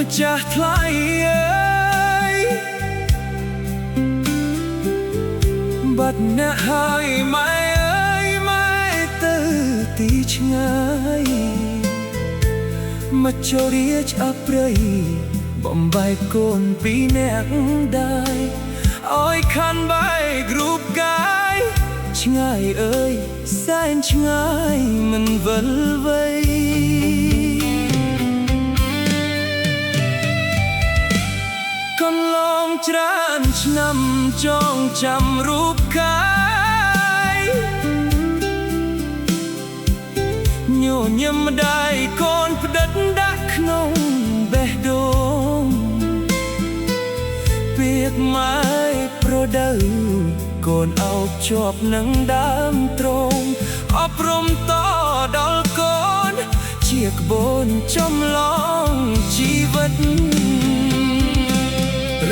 ម្ចាស់ថ្លៃអើយបាត់អ្នកហើយម៉ែអើយម៉ែទៅទីឆ្ងាយមកចូលរាជអព្រៃបំបែកកូនពីរនាក់ដែរអើយខាន់បែករូបកាយឆ្ងាយអើយសែនឆ្ងាយមិនវិលវ័យកន្លងច្រើនឆ្នាំចងចាំរូបកាយញញឹមម្ដាយកូនផ្ដិតដាក់ក្នុងបេះដូងពាក្យម៉ែប្រដៅកូនអោបជាប់នឹងដើមទ្រង់អប់រំតដល់កូនជាក្បូនចំឡងជីវិត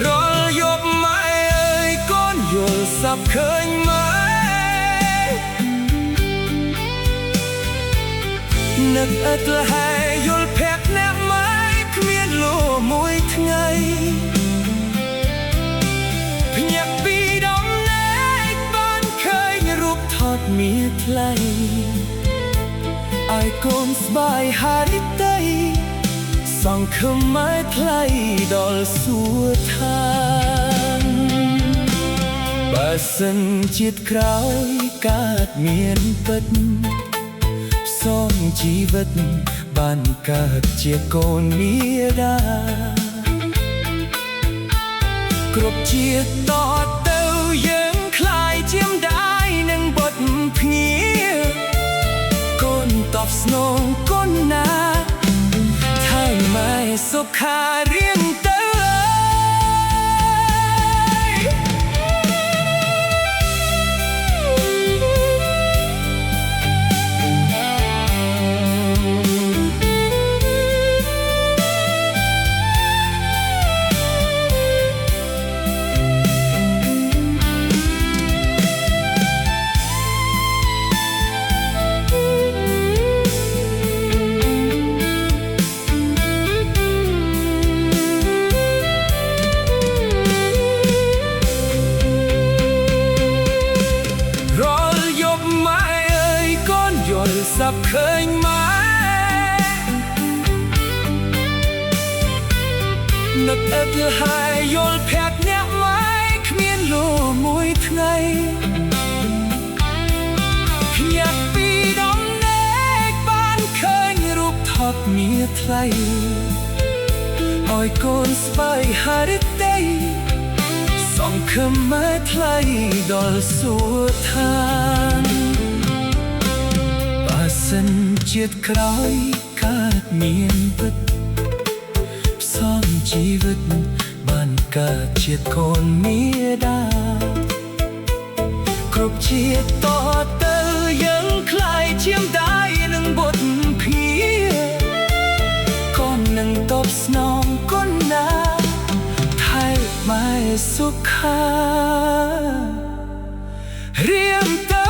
រាល់យប់ម៉ែអើយកូនយល់សប្ឃើញម៉ែនឹកឥតលហែយល់ភ័ក្រអ្នកម៉ែគ្មានលោមួយថ្ងៃភ្ញាក់ពីដំណេកបានឃើញរូបថតមានថ្លៃឲ្យកូនស្បាយហារិតីសង្ឃឹមម៉ែថ្លៃដល់សួគ៌ឋានបើសិនជាតិក្រោយកើតមានពិតផ្សងជីវិតបានកើតជាកូនមាតាគ្រប់ជាតិតទៅយើងคล้ายជាម្ដាយនឹងបុត្រភ្ងាកូនតបស្នងកូនណាថែម៉ែសុខារៀងទៅសប្ឃើញម៉ែនឹកឥតលហែយល់ភ័ក្រអ្នកម៉ែគ្មានលោមួយថ្ងៃភ្ញាក់ពីដំណេកបានឃើញរូបថតមានថ្លៃឲ្យកូនស្បាយហារិតីសង្ឃឹមម៉ែថ្លៃដល់សួគ៌ឋានសិនជាតិក្រោយកើតមានពិតផ្សំជីវិតបានកើតជាតិកូនមាតាគ្រប់ជាតិតទៅយើងคล้ายជាម្ដាយនឹងបុត្រភ្ងាកូននឹងតបស្នងកូនណាថែម៉ែសុខារៀងទៅ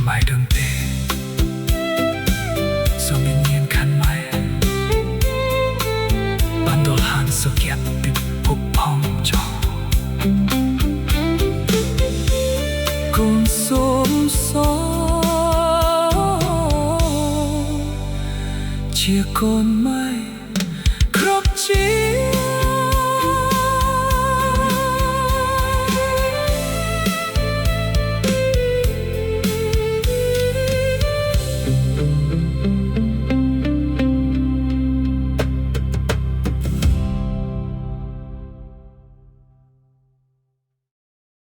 ម៉ែដឹងទេសូមញញៀនខាន់ម៉ែបានដល់ហានសុគៀតពីពុកផងចោកូនសូមសជាកូនម៉ែគ្រប់ជី